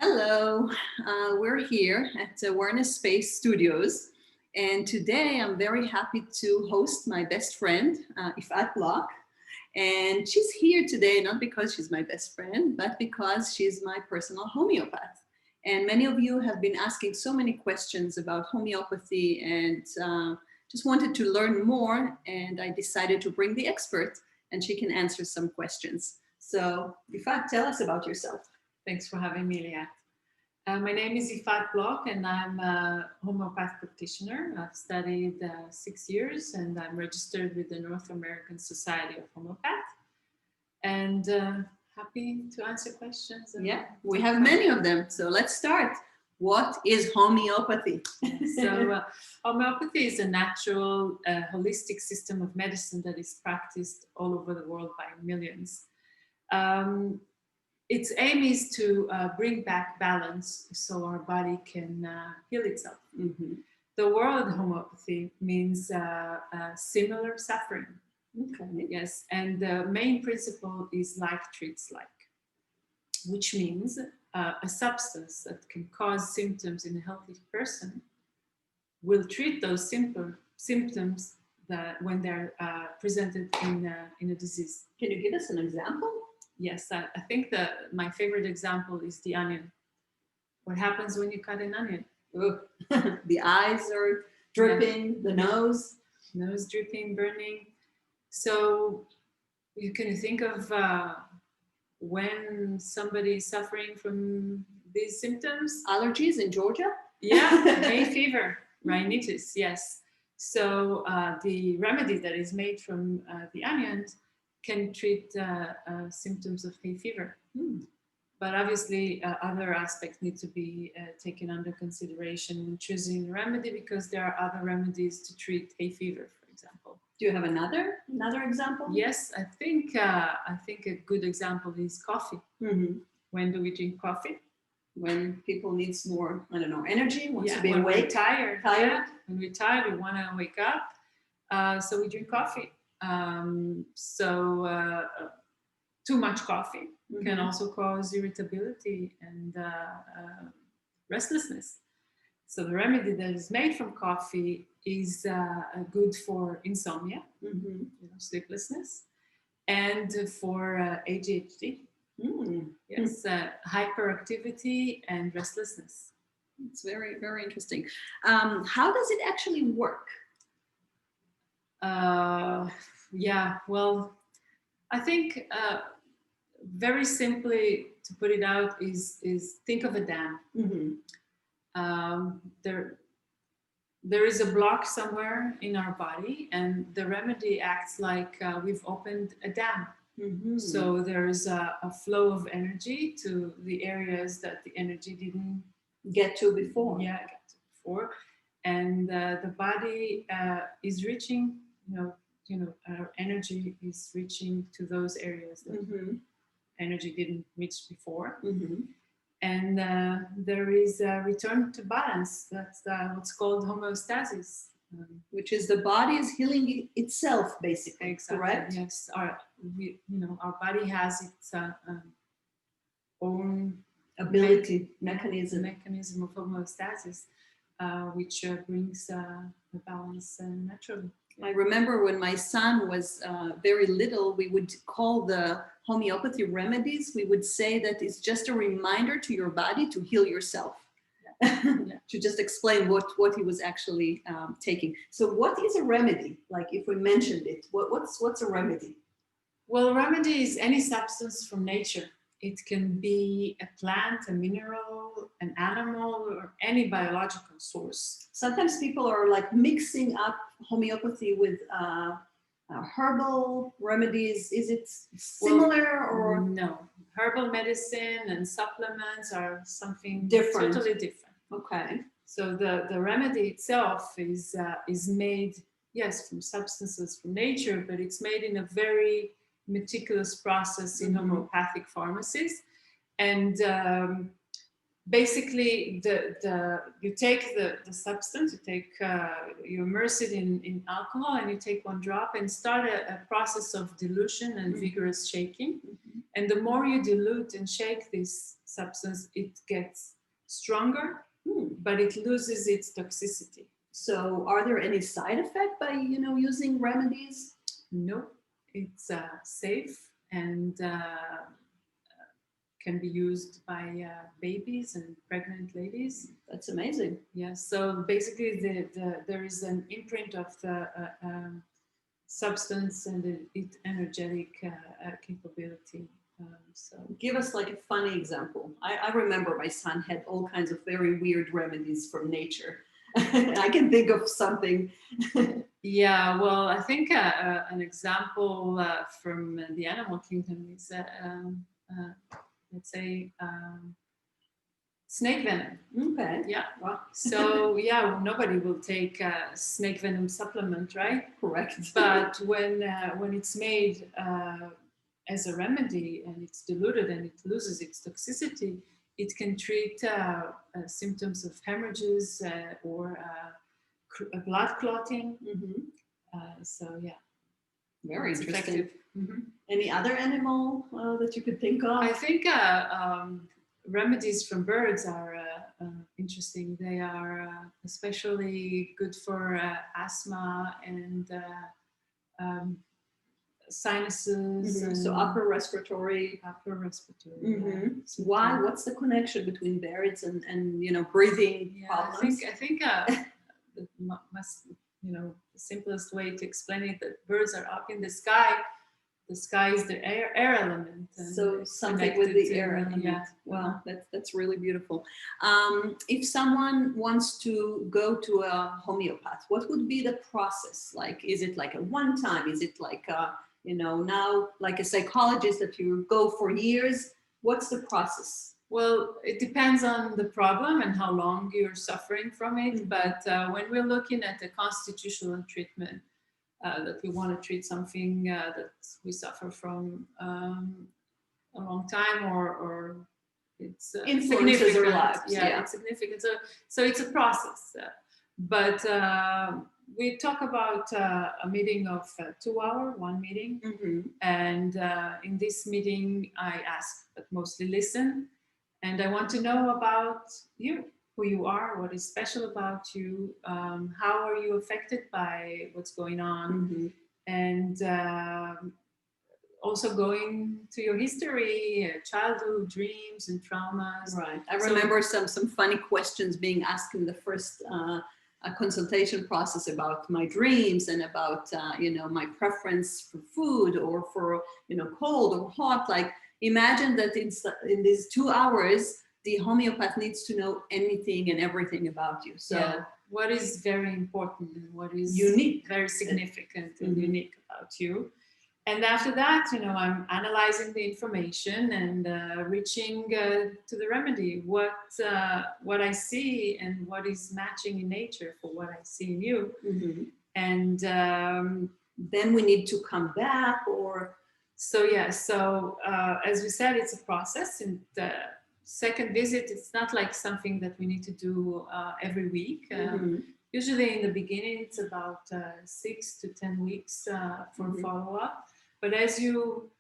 Hello, we're here at Awareness Space Studios, and today I'm very happy to host my best friend, Yifat Bloch. And she's here today not because she's my best friend, but because she's my personal homeopath. And many of you have been asking so many questions about homeopathy and just wanted to learn more, and I decided to bring the expert and she can answer some questions. So Yifat, tell us about yourself. Thanks for having me, Liat. My name is Yifat Bloch and I'm a homeopath practitioner. I've studied 6 years and I'm registered with the North American Society of Homeopath. And happy to answer questions. Yeah, we have many of them. So let's start. What is homeopathy? Homeopathy is a natural, holistic system of medicine that is practiced all over the world by millions. Its aim is to bring back balance so our body can heal itself. Mm-hmm. The word homeopathy means similar suffering. Okay. Yes, and the main principle is like treats like, which means a substance that can cause symptoms in a healthy person will treat those symptoms that when they're presented in a disease. Can you give us an example? Yes, I think that my favorite example is the onion. What happens when you cut an onion? The eyes are dripping, the nose Dripping, burning. So you can think of when somebody is suffering from these symptoms. Allergies in Georgia? Yeah, hay fever, rhinitis, yes. So the remedy that is made from the onion can treat symptoms of hay fever. But obviously other aspects need to be taken under consideration in choosing a remedy, because there are other remedies to treat hay fever, for example. Do you have another example? Yes, I think a good example is coffee. Mm-hmm. When do we drink coffee? When people need more, I don't know, energy, wants to be when awake, we're tired. Yeah. When we're tired, we want to wake up, so we drink coffee. Too much coffee can also cause irritability and restlessness. So the remedy that is made from coffee is good for insomnia, sleeplessness, and for ADHD. Yes, hyperactivity and restlessness. It's very, very interesting. How does it actually work? Yeah, well, I think very simply to put it out is think of a dam. There is a block somewhere in our body, and the remedy acts like we've opened a dam. So there's a flow of energy to the areas that the energy didn't get to before. And the body is reaching, our energy is reaching to those areas that energy didn't reach before. And there is a return to balance. That's what's called homeostasis. Which is the body is healing itself, basically. Exactly. Correct? Yes. Our body has its own mechanism of homeostasis, which brings the balance naturally. I remember when my son was very little, we would call the homeopathy remedies, we would say that it's just a reminder to your body to heal yourself. To just explain what he was actually taking. So what is a remedy? Like if we mentioned it, what's a remedy? Well, a remedy is any substance from nature. It can be a plant, a mineral, an animal, or any biological source. Sometimes people are like mixing up homeopathy with herbal remedies. Is it similar or? No. Herbal medicine and supplements are something different. Totally different. Okay. So the remedy itself is made, yes, from substances from nature, but it's made in a very meticulous process in homeopathic pharmacies. And basically, you take the substance, you immerse it in alcohol, and you take one drop and start a process of dilution and vigorous shaking. And the more you dilute and shake this substance, it gets stronger, but it loses its toxicity. So are there any side effects by, using remedies? No, it's safe and can be used by babies and pregnant ladies. That's amazing. Yeah, so basically there is an imprint of the substance and its energetic capability. So give us like a funny example. I remember my son had all kinds of very weird remedies from nature. I can think of something. Yeah, well, I think an example from the animal kingdom is, let's say, snake venom. Okay. Yeah. Wow. So yeah, nobody will take a snake venom supplement, right? Correct. But when it's made as a remedy and it's diluted and it loses its toxicity, it can treat symptoms of hemorrhages or blood clotting. So yeah, very it's interesting. Any other animal that you could think of? I think remedies from birds are interesting. They are especially good for asthma and sinuses. And so upper respiratory. Yeah. Why? What's the connection between birds and breathing problems? I think the simplest way to explain it, that birds are up in the sky. The sky is the air element. So something with the air element. Yeah. Wow, that's really beautiful. If someone wants to go to a homeopath, what would be the process? Like, is it like a one time? Is it like now like a psychologist that you go for years? What's the process? Well, it depends on the problem and how long you're suffering from it. But when we're looking at a constitutional treatment, that we want to treat something that we suffer from a long time, or it's influences our lives. Yeah, it's significant. So it's a process. But we talk about a meeting of 2 hours, one meeting. And in this meeting, I ask, but mostly listen. And I want to know about you, who you are, what is special about you, how are you affected by what's going on, and also going to your history, childhood dreams and traumas. Right. I remember some funny questions being asked in the first consultation process about my dreams and about my preference for food or for cold or hot. Like, imagine that in these 2 hours, the homeopath needs to know anything and everything about you. So yeah. What is very important and what is unique, very significant and unique about you. And after that, I'm analyzing the information and reaching to the remedy, what I see and what is matching in nature for what I see in you. And then we need to come back, or... So yeah, as we said, it's a process. And the second visit, it's not like something that we need to do every week. Usually in the beginning, it's about 6 to 10 weeks for follow-up. But as you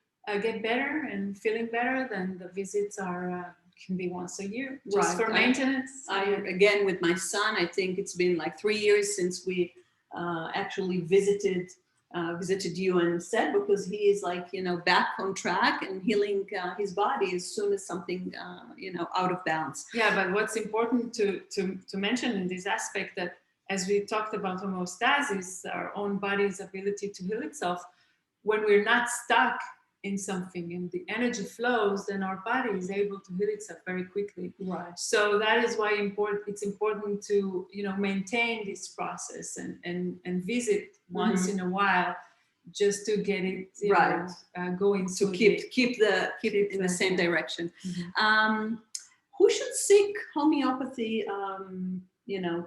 get better and feeling better, then the visits can be once a year, just for maintenance. Again, with my son, I think it's been like 3 years since we actually visited you and said, because he is like, back on track and healing his body as soon as something, out of balance. Yeah, but what's important to mention in this aspect, that as we talked about homeostasis, our own body's ability to heal itself, when we're not stuck in something and the energy flows, then our body is able to heal itself very quickly. Right. So that is why it's important to maintain this process and visit once in a while, just to get it going. To keep it in the same direction. Who should seek homeopathy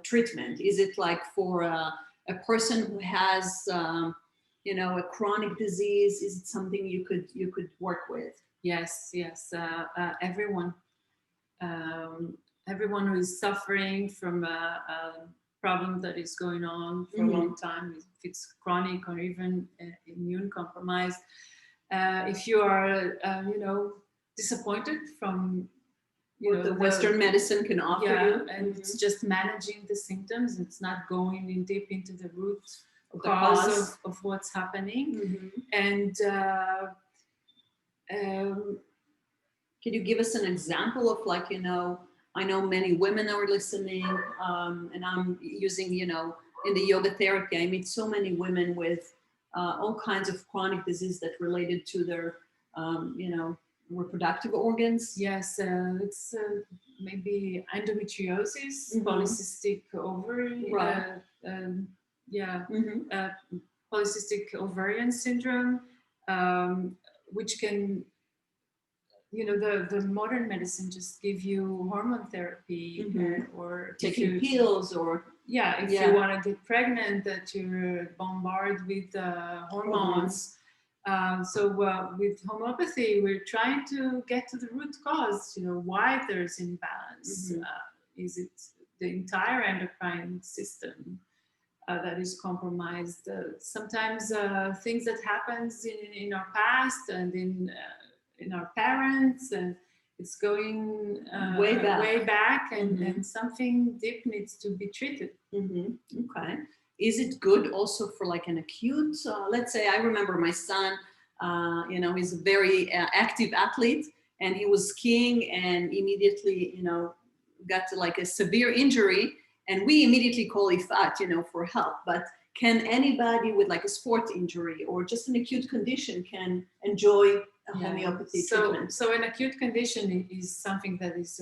treatment? Is it like for a person who has a chronic disease? Is it something you could work with? Yes, everyone. everyone who is suffering from a problem that is going on for a long time, if it's chronic or even immune compromised. If you are, disappointed from what the Western medicine can offer you, and it's just managing the symptoms. It's not going in deep into the root cause of what's happening. And can you give us an example of, like, I know many women are listening, and I'm using, in the yoga therapy, I meet so many women with all kinds of chronic disease that related to their, reproductive organs. Yes, it's maybe endometriosis, polycystic ovary, right. Polycystic ovarian syndrome, which can, the modern medicine just give you hormone therapy or taking pills, or if you want to get pregnant, that you're bombarded with hormones. So with homeopathy, we're trying to get to the root cause, why there's imbalance. Is it the entire endocrine system that is compromised? Sometimes things that happens in our past and in our parents, and it's going way back, and something deep needs to be treated. Okay. Is it good also for like an acute? Let's say, I remember my son, he's a very active athlete, and he was skiing and immediately, got to like a severe injury, and we immediately call Yifat, for help. But can anybody with like a sport injury or just an acute condition can enjoy a homeopathy treatment? So an acute condition is something that is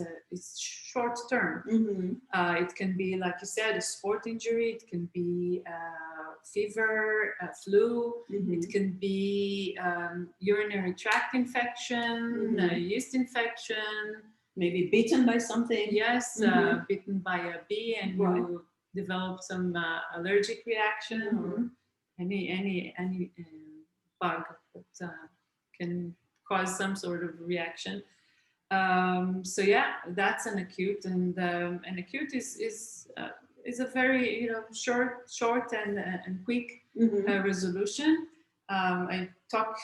short term. It can be, like you said, a sport injury. It can be fever, flu. It can be urinary tract infection, yeast infection. Maybe bitten by something. Yes, bitten by a bee, and you develop some allergic reaction, or any bug that can cause some sort of reaction. So that's an acute, and an acute is a very short and quick resolution. I talk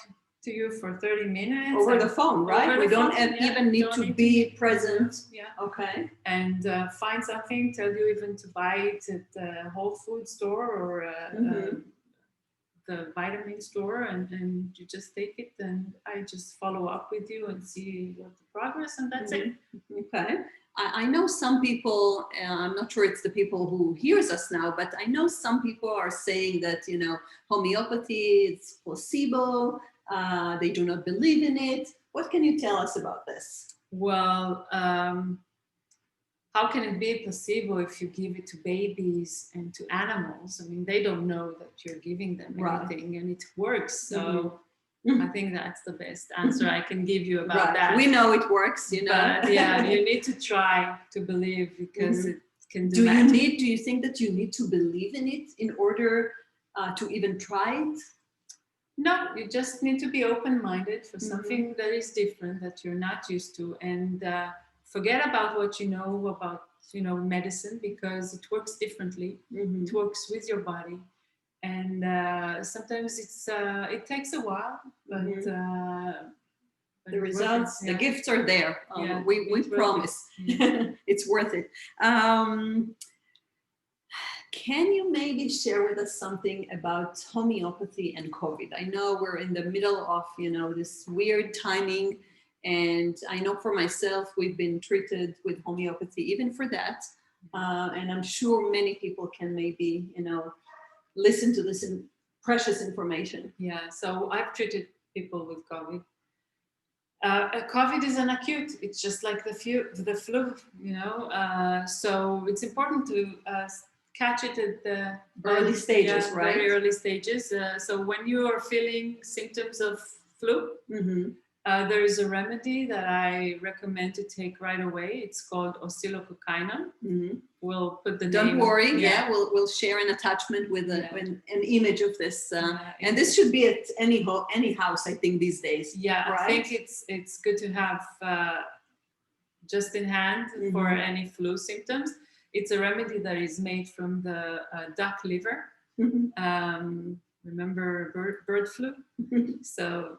to you for 30 minutes over the phone, right? We don't even need to be present. Okay. And find something, tell you even to buy it at the Whole Food store or the vitamin store, and you just take it, and I just follow up with you and see what the progress, and that's it. Okay. I know some people, I'm not sure it's the people who hears us now, but I know some people are saying that, homeopathy, it's placebo, they do not believe in it. What can you tell us about this? Well, how can it be a placebo if you give it to babies and to animals? I mean, they don't know that you're giving them anything, and it works. So I think that's the best answer I can give you about that. We know it works, But you need to try to believe, because it can do Do you think that you need to believe in it in order to even try it? No, you just need to be open-minded for something that is different, that you're not used to, and forget about what you know about medicine, because it works differently. It works with your body, and sometimes it takes a while, but the results, the gifts are there. We promise. It's worth it. Can you maybe share with us something about homeopathy and COVID? I know we're in the middle of, this weird timing, and I know for myself, we've been treated with homeopathy even for that. And I'm sure many people can maybe, listen to this precious information. Yeah, so I've treated people with COVID. COVID is an acute. It's just like the flu, so it's important to catch it at the early stages, right? Very early stages. So when you are feeling symptoms of flu, there is a remedy that I recommend to take right away. It's called oscillococcinum. We'll put the Don't name. worry. We'll share an attachment with an image of this. And this should be at any house, I think, these days. Yeah, right? I think it's good to have just in hand for any flu symptoms. It's a remedy that is made from the duck liver. Remember bird flu? So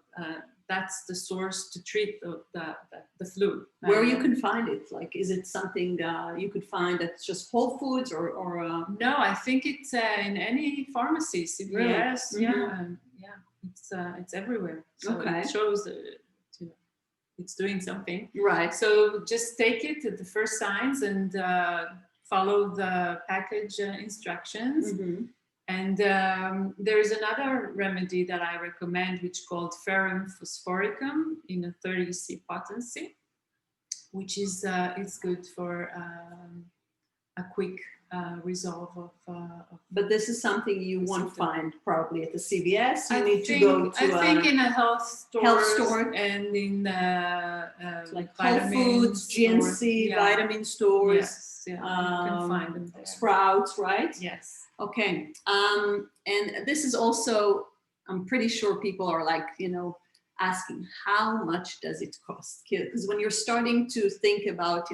that's the source to treat the flu. Where you can find it? Like, is it something you could find that's just Whole Foods or No, I think it's in any pharmacy, CVS. Really? Yeah, it's everywhere. So Okay. it shows that it's doing something. Right. So just take it at the first signs and follow the package instructions. And there is another remedy that I recommend, which is called Ferrum phosphoricum in a 30C potency, which is it's good for a quick resolve of. But this is something you won't find probably at the CVS. You I need think, to go to I think in a health store and in like Whole Foods, GNC, vitamin stores. Yes, yeah, you can find them there. Sprouts, right? Yes. Okay. And this is also, I'm pretty sure people are like, asking how much does it cost? Because when you're starting to think about,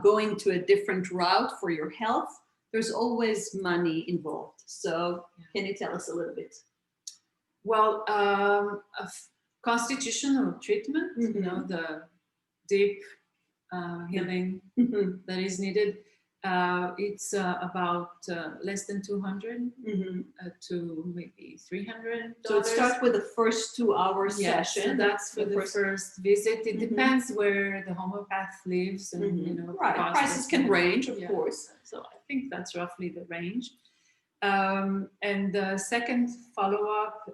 going to a different route for your health, there's always money involved. So can you tell us a little bit? Well, a constitutional treatment, the deep healing that is needed, it's about less than 200 to maybe $300. So it starts with the first 2-hour Yes, session. so that's for the first visit. It depends where the homeopath lives, and right. Prices can range, of course. So I think that's roughly the range. And the second follow-up,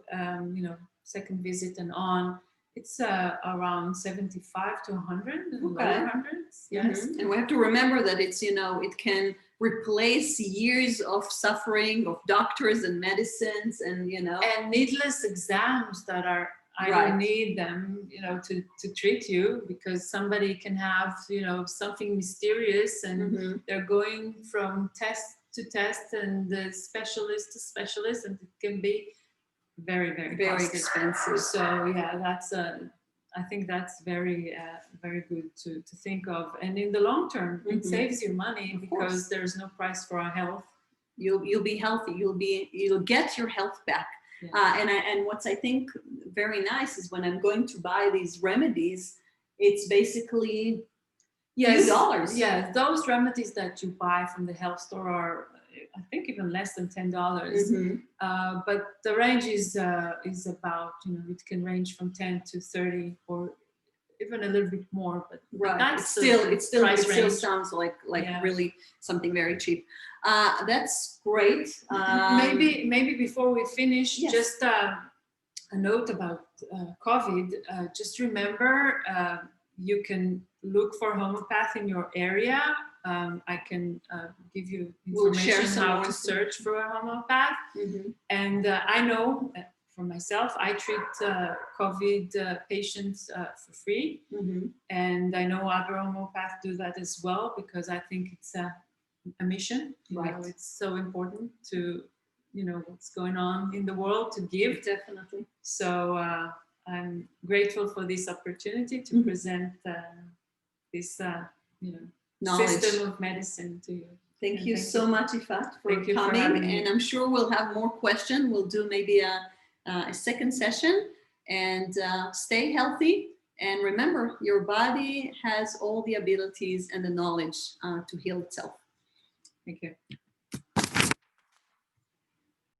second visit and on, it's around 75 to 100, lower hundreds. Yes. And we have to remember that it's, it can replace years of suffering of doctors and medicines and, And needless exams that are, I don't need them, to treat you, because somebody can have, something mysterious and they're going from test to test and the specialist to specialist, and it can be very, very, very costly. expensive. So yeah, that's I think that's very, very good to think of. And in the long term, it saves you money because there's no price for our health. You'll be healthy. You'll get your health back. Yeah. And what's I think very nice is when I'm going to buy these remedies, it's basically few dollars. Yeah, those remedies that you buy from the health store are, I think, even less than $10. But the range is about, it can range from 10 to 30 or even a little bit more. But that's it still sounds like really something very cheap. That's great. Maybe before we finish, just a note about COVID. Just remember, you can look for Homeopath in your area. I can give you information how to search for a Homeopath. And I know for myself, I treat COVID patients for free. And I know other Homeopaths do that as well, because I think it's a mission. It's so important to, what's going on in the world, to give. Definitely. So I'm grateful for this opportunity to present this, system of medicine to you. Thank you so much, Yifat, for coming. And I'm sure we'll have more questions. We'll do maybe a second session. And stay healthy. And remember, your body has all the abilities and the knowledge to heal itself. Thank you.